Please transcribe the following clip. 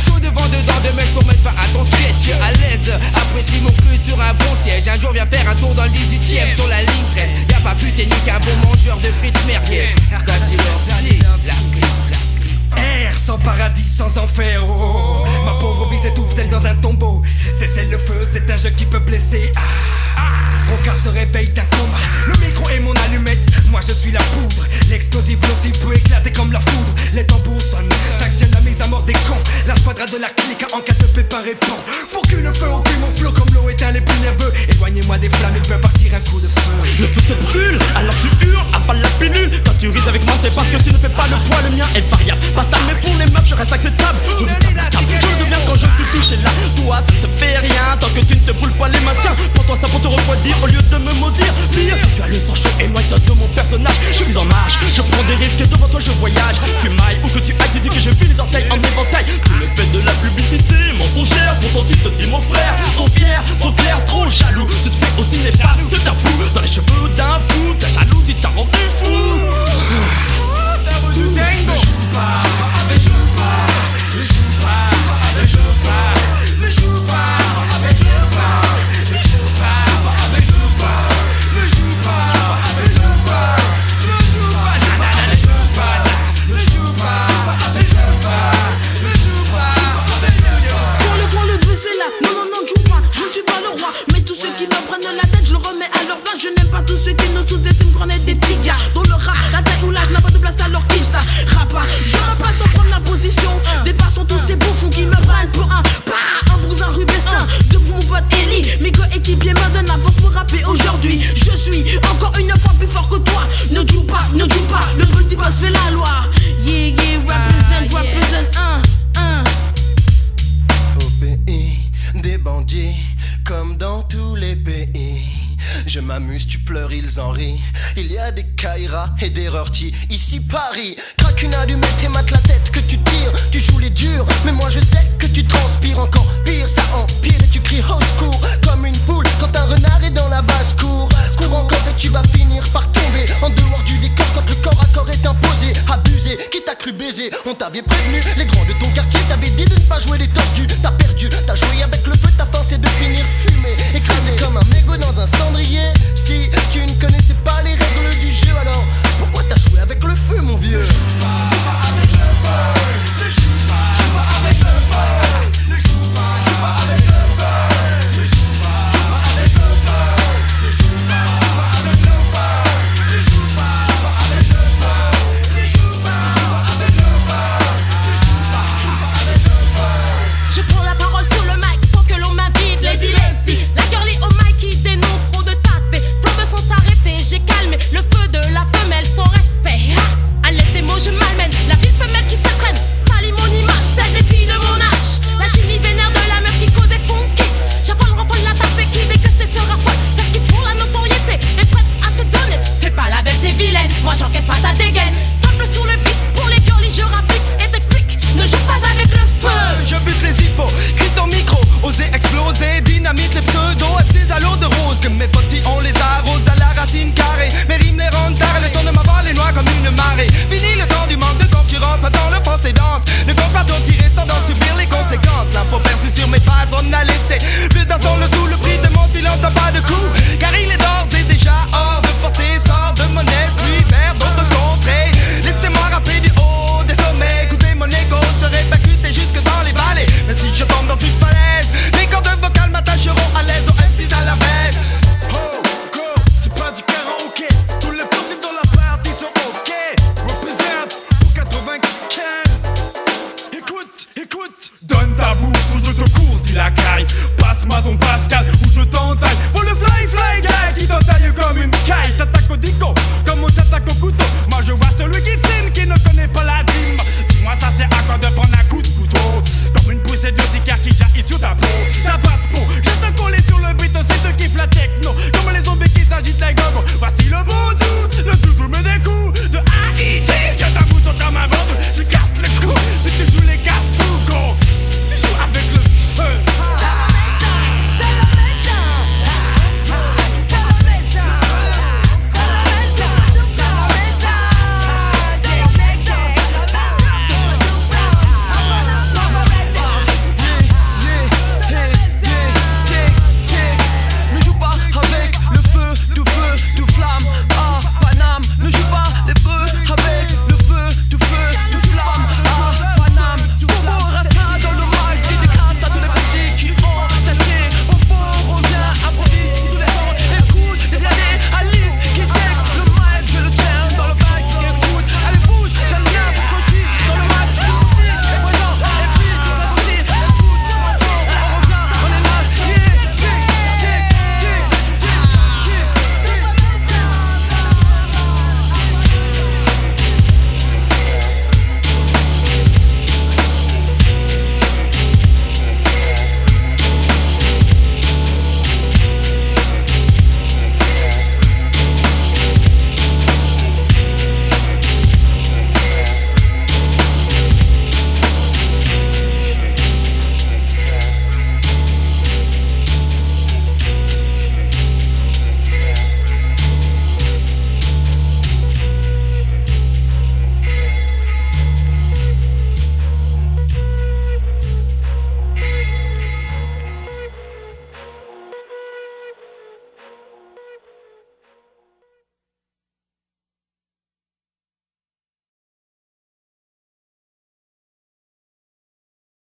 chaud devant dedans de mecs pour mettre fin à ton sketch. À l'aise, apprécie mon cru sur un bon siège. Un jour viens faire un tour dans le 18ème sur la ligne 13. Y'a pas plus technique qu'un bon mangeur de frites merguez. Daddy Lordi, la clip. Air sans paradis, sans enfer, oh. Ma pauvre vie s'étouffe telle dans un tombeau. C'est celle le feu, c'est un jeu qui peut blesser. Mon cœur se réveille d'un coma. Le micro est mon allumette, moi je suis la poudre. L'explosif nocif peut éclater comme la foudre. Les tambours sonnent, s'actionne la mise à mort des cons. La squadra de la clique en cas de pépin répond. Pour que le feu occupe mon flot comme l'eau éteint les plus nerveux. Éloignez-moi des flammes, il peut partir un coup de feu. Le feu te brûle, alors tu hurles, avale la pilule. Quand tu rises avec moi c'est parce que tu ne fais pas le poids. Le mien est variable, basta mais pour les meufs je reste acceptable. Je ne tape la table, je le deviens quand je suis touché là. Toi ça te fait rien, tant que tu ne te brûles pas les mains. Tiens, prends-toi ça pour te refroidir au lieu de me maudire. Pire, si tu as le sang chaud, éloigne-toi de mon personnage. Je suis en marche, je prends des risques, devant toi je voyage. Tu mailles ou que tu ailles, tu dis que j'ai vu les orteils en éventail. Tu le fais de la publicité mensongère, pourtant tu te dis mon frère. Trop fier, trop clair, trop jaloux. Tu te fais aussi néfaste de ta boue dans les cheveux d'un fou. Ta jalousie t'a rendu fou. Ne joue pas, ne joue pas, ne joue pas, ne joue pas, ne joue pas, ne joue pas, ne joue pas, ne joue pas, ne joue pas, ne joue pas, ne joue pas, ne joue pas, ne joue pas, ne joue pas, ne joue pas. Pour le coin, le but c'est là. Non, non, non, ne joue pas. Je ne suis pas le roi. Mais tous ceux qui me prennent la tête, je le remets à leur place. Je n'aime pas tous ceux qui nous sous-estiment, qu'on est des petits gars. Dont le rat, la taille ou l'âge n'a pas de place alors qu'ils ça. Rapa, je me passe sans prendre la position. Dépassons tous ces bouffons qui me prennent pour un brousin rubestin. Debout mon pote Eli, mes coéquipiers me donnent la force pour rapper aujourd'hui. Je suis encore une fois plus fort que toi. Ne joue pas, ne joue pas. Le petit boss fait la loi. Yeah, yeah, represent, Au pays des bandits, comme dans tous les pays. Je m'amuse, tu pleures, ils en rient. Il y a des Kaira et des Rorty. Ici Paris, craque une allumette et mate la tête que tu tires. Tu joues les durs, mais moi je sais que tu transpires encore pire. Ça empire et tu cries au secours comme une poule quand un renard est dans la basse-cour. Cours encore et tu vas finir par tomber en dehors du décor quand le corps à corps est imposé. Abusé, qui t'a cru baiser? On t'avait prévenu, les grands de ton quartier t'avaient dit de ne pas jouer les tordus. T'as perdu, t'as joué avec le feu, ta fin c'est de finir fumé, écrasé comme un mégot dans un cendrier. Si tu ne connaissais pas les règles du jeu, alors pourquoi t'as joué avec le feu, mon vieux? Je prends la parole sur le mic sans que l'on m'invite. Lady Leslie, la girlie au mic qui dénonce trop de taspes. Flambe sans s'arrêter, j'ai calmé le feu de la